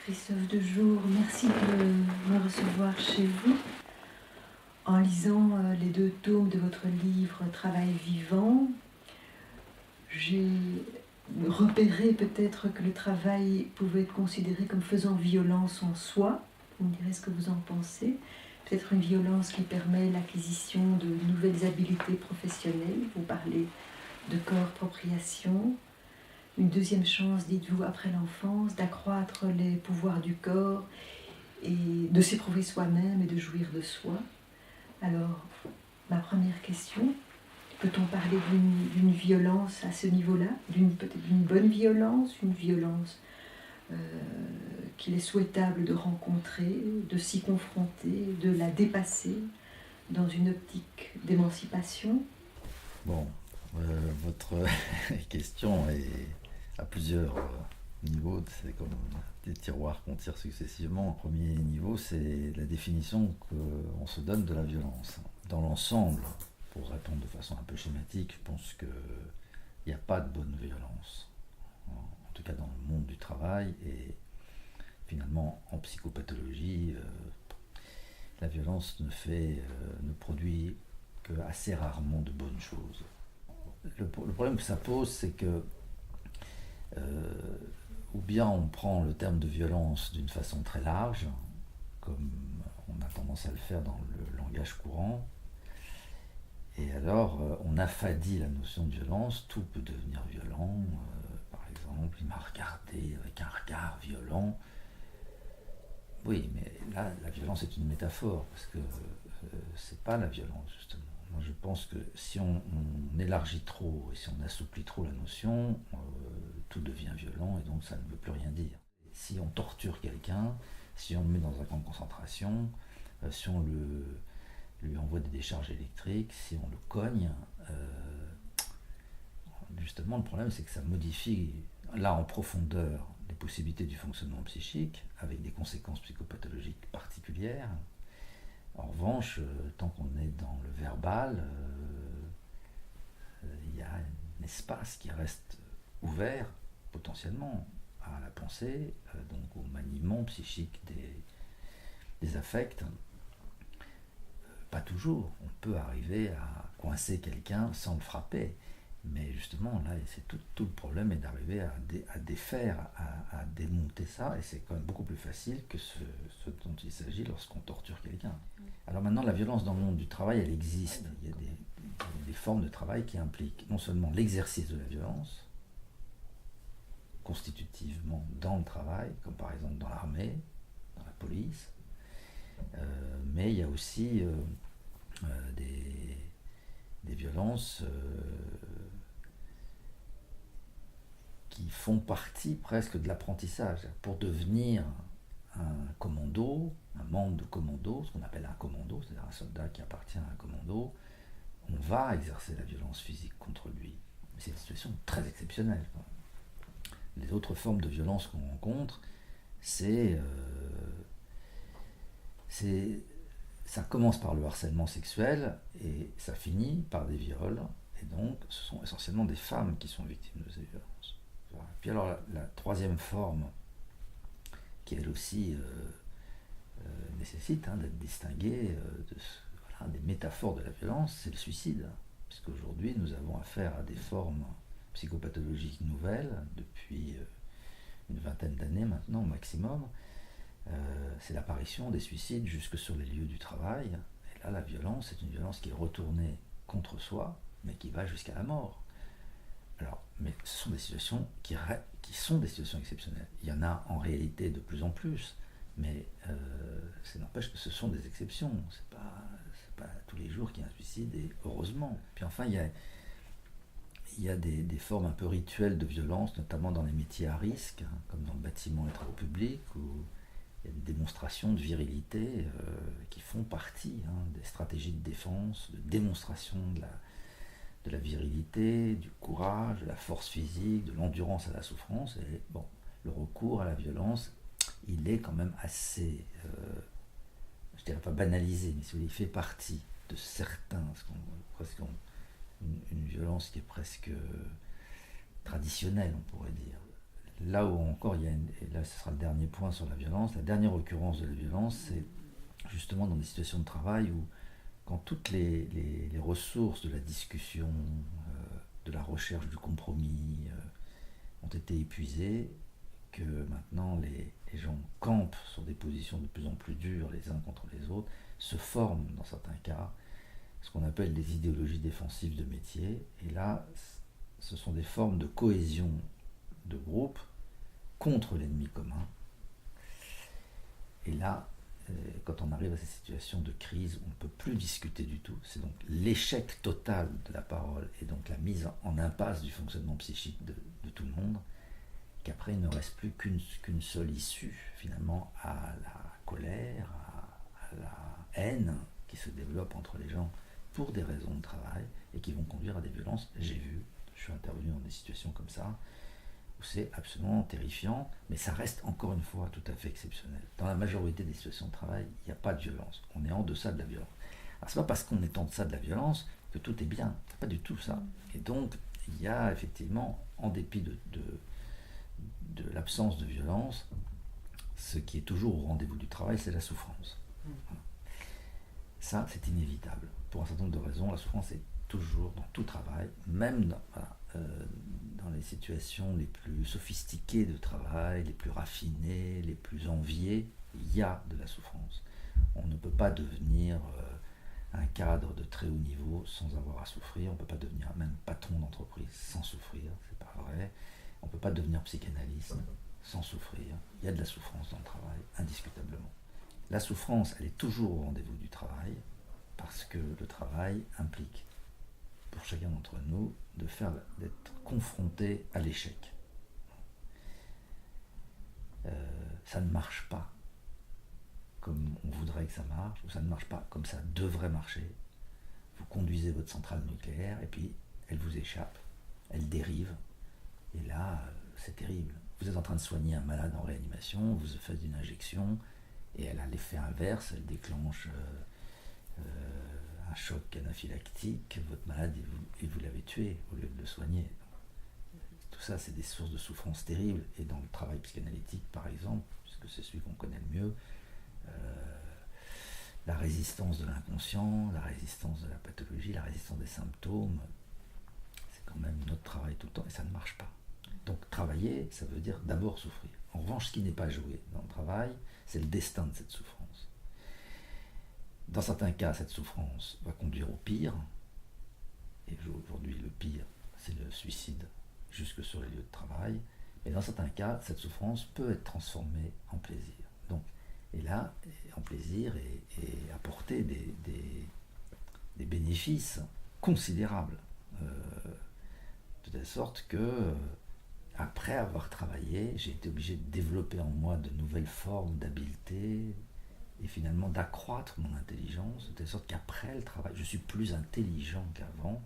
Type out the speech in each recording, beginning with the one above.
Christophe Dejour, merci de me recevoir chez vous. En lisant les 2 tomes de votre livre Travail vivant, j'ai repéré peut-être que le travail pouvait être considéré comme faisant violence en soi. Vous me direz ce que vous en pensez. Peut-être une violence qui permet l'acquisition de nouvelles habiletés professionnelles. Vous parlez de corps-propriation. Une deuxième chance, dites-vous, après l'enfance, d'accroître les pouvoirs du corps et de s'éprouver soi-même et de jouir de soi. Alors, ma première question, peut-on parler d'une violence à ce niveau-là, peut-être d'une bonne violence, une violence qu'il est souhaitable de rencontrer, de s'y confronter, de la dépasser dans une optique d'émancipation? Bon, votre question est à plusieurs niveaux, c'est comme des tiroirs qu'on tire successivement. Au premier niveau, c'est la définition qu'on se donne de la violence. Dans l'ensemble, pour répondre de façon un peu schématique, je pense qu'il n'y a pas de bonne violence, en tout cas dans le monde du travail, et finalement en psychopathologie, la violence ne produit que assez rarement de bonnes choses. Le problème que ça pose, c'est que ou bien on prend le terme de violence d'une façon très large, comme on a tendance à le faire dans le langage courant, et alors on affadit la notion de violence, tout peut devenir violent, par exemple, il m'a regardé avec un regard violent. Oui, mais là, la violence est une métaphore, parce que c'est pas la violence, justement. Moi, je pense que si on élargit trop et si on assouplit trop la notion, tout devient violent et donc ça ne veut plus rien dire. Si on torture quelqu'un, si on le met dans un camp de concentration, si on lui envoie des décharges électriques, si on le cogne, justement, le problème, c'est que ça modifie, là, en profondeur, les possibilités du fonctionnement psychique, avec des conséquences psychopathologiques particulières. En revanche, tant qu'on est dans le verbal, il y a un espace qui reste ouvert, potentiellement, à la pensée, donc au maniement psychique des affects. Pas toujours. On peut arriver à coincer quelqu'un sans le frapper. Mais justement, là, c'est tout le problème est d'arriver à défaire, à démonter ça, et c'est quand même beaucoup plus facile que ce dont il s'agit lorsqu'on torture quelqu'un. Alors maintenant, la violence dans le monde du travail, elle existe. Il y a des formes de travail qui impliquent non seulement l'exercice de la violence, constitutivement dans le travail, comme par exemple dans l'armée, dans la police, mais il y a aussi des violences qui font partie presque de l'apprentissage. Pour devenir un commando, un membre de commando, ce qu'on appelle un commando, c'est-à-dire un soldat qui appartient à un commando, on va exercer la violence physique contre lui. Mais c'est une situation très exceptionnelle. Les autres formes de violence qu'on rencontre, ça commence par le harcèlement sexuel et ça finit par des viols. Et donc, ce sont essentiellement des femmes qui sont victimes de ces violences. Puis alors, la troisième forme, qui elle aussi nécessite d'être distinguée des métaphores de la violence, c'est le suicide. Puisqu'aujourd'hui, nous avons affaire à des formes psychopathologiques nouvelles, depuis une vingtaine d'années maintenant au maximum. C'est l'apparition des suicides jusque sur les lieux du travail. Et là, la violence, c'est une violence qui est retournée contre soi, mais qui va jusqu'à la mort. Alors, mais ce sont des situations qui sont des situations exceptionnelles. Il y en a en réalité de plus en plus, mais ça n'empêche que ce sont des exceptions. C'est pas tous les jours qu'il y a un suicide, et heureusement. Puis enfin, il y a des formes un peu rituelles de violence, notamment dans les métiers à risque, comme dans le bâtiment et les travaux publics, où il y a des démonstrations de virilité qui font partie des stratégies de défense, de démonstration de la virilité, du courage, de la force physique, de l'endurance à la souffrance. Et bon, le recours à la violence, il est quand même assez, je dirais pas banalisé, mais il fait partie de certains, une violence qui est presque traditionnelle, on pourrait dire. là où encore il y a et là ce sera le dernier point sur la violence, la dernière occurrence de la violence, c'est justement dans des situations de travail où quand toutes les ressources de la discussion, de la recherche du compromis ont été épuisées, que maintenant les gens campent sur des positions de plus en plus dures les uns contre les autres, se forment dans certains cas ce qu'on appelle des idéologies défensives de métier. Et là, ce sont des formes de cohésion de groupe contre l'ennemi commun. Et là, quand on arrive à ces situations de crise, on ne peut plus discuter du tout. C'est donc l'échec total de la parole et donc la mise en impasse du fonctionnement psychique de tout le monde, qu'après il ne reste plus qu'une seule issue finalement à la colère, à la haine qui se développe entre les gens pour des raisons de travail et qui vont conduire à des violences. J'ai vu, je suis intervenu dans des situations comme ça, où c'est absolument terrifiant, mais ça reste encore une fois tout à fait exceptionnel. Dans la majorité des situations de travail, il n'y a pas de violence. On est en deçà de la violence. Alors c'est pas parce qu'on est en deçà de la violence que tout est bien. C'est pas du tout ça. Et donc, il y a effectivement, en dépit de l'absence de violence, ce qui est toujours au rendez-vous du travail, c'est la souffrance. Voilà. Ça, c'est inévitable. Pour un certain nombre de raisons, la souffrance est toujours dans tout travail, même dans les situations les plus sophistiquées de travail, les plus raffinées, les plus enviées, il y a de la souffrance. On ne peut pas devenir un cadre de très haut niveau sans avoir à souffrir. On ne peut pas devenir même patron d'entreprise sans souffrir, c'est pas vrai. On ne peut pas devenir psychanalyste sans souffrir. Il y a de la souffrance dans le travail, indiscutablement. La souffrance, elle est toujours au rendez-vous du travail, parce que le travail implique, pour chacun d'entre nous, d'être confronté à l'échec. Ça ne marche pas comme on voudrait que ça marche, ou ça ne marche pas comme ça devrait marcher. Vous conduisez votre centrale nucléaire, et puis elle vous échappe, elle dérive, et là, c'est terrible. Vous êtes en train de soigner un malade en réanimation, vous faites une injection, et elle a l'effet inverse, elle déclenche un choc anaphylactique, votre malade, et vous l'avez tué au lieu de le soigner. Tout ça, c'est des sources de souffrance terribles. Et dans le travail psychanalytique, par exemple, puisque c'est celui qu'on connaît le mieux, la résistance de l'inconscient, la résistance de la pathologie, la résistance des symptômes, c'est quand même notre travail tout le temps, et ça ne marche pas. Donc travailler, ça veut dire d'abord souffrir. En revanche, ce qui n'est pas joué dans le travail, c'est le destin de cette souffrance. Dans certains cas, cette souffrance va conduire au pire, et aujourd'hui le pire, c'est le suicide, jusque sur les lieux de travail, mais dans certains cas, cette souffrance peut être transformée en plaisir. Donc, et là, en plaisir, et apporter des bénéfices considérables, de telle sorte que après avoir travaillé, j'ai été obligé de développer en moi de nouvelles formes d'habileté et finalement d'accroître mon intelligence, de telle sorte qu'après le travail, je suis plus intelligent qu'avant.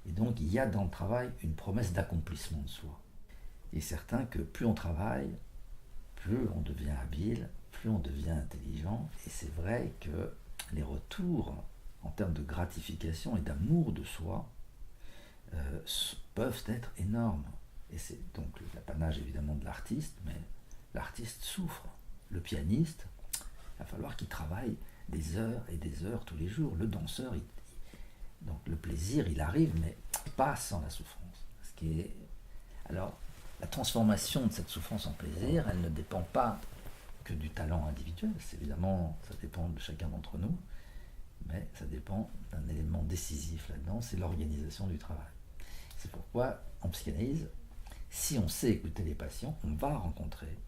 Et donc, il y a dans le travail une promesse d'accomplissement de soi. Il est certain que plus on travaille, plus on devient habile, plus on devient intelligent. Et c'est vrai que les retours en termes de gratification et d'amour de soi peuvent être énormes. Et c'est donc l'apanage évidemment de l'artiste, mais l'artiste souffre. Le pianiste, il va falloir qu'il travaille des heures et des heures tous les jours. Le danseur, donc le plaisir, il arrive, mais pas sans la souffrance. Alors, la transformation de cette souffrance en plaisir, elle ne dépend pas que du talent individuel. Évidemment, ça dépend de chacun d'entre nous, mais ça dépend d'un élément décisif là-dedans, c'est l'organisation du travail. C'est pourquoi, en psychanalyse, si on sait écouter les patients, on va rencontrer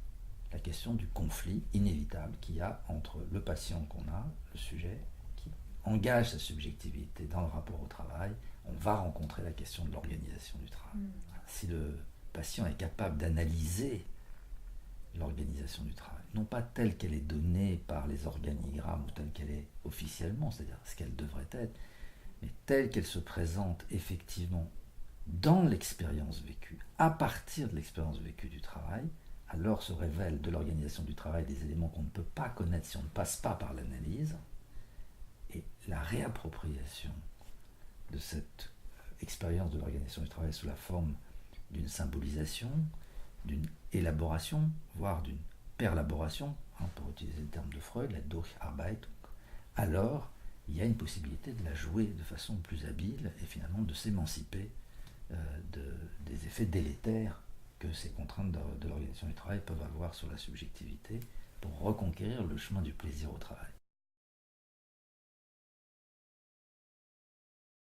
la question du conflit inévitable qu'il y a entre le patient qu'on a, le sujet, qui engage sa subjectivité dans le rapport au travail. On va rencontrer la question de l'organisation du travail. Si le patient est capable d'analyser l'organisation du travail, non pas telle qu'elle est donnée par les organigrammes ou telle qu'elle est officiellement, c'est-à-dire ce qu'elle devrait être, mais telle qu'elle se présente effectivement dans l'expérience vécue, à partir de l'expérience vécue du travail, alors se révèlent de l'organisation du travail des éléments qu'on ne peut pas connaître si on ne passe pas par l'analyse, et la réappropriation de cette expérience de l'organisation du travail sous la forme d'une symbolisation, d'une élaboration, voire d'une perlaboration, pour utiliser le terme de Freud, la Durcharbeit, alors il y a une possibilité de la jouer de façon plus habile et finalement de s'émanciper des effets délétères que ces contraintes de l'organisation du travail peuvent avoir sur la subjectivité pour reconquérir le chemin du plaisir au travail.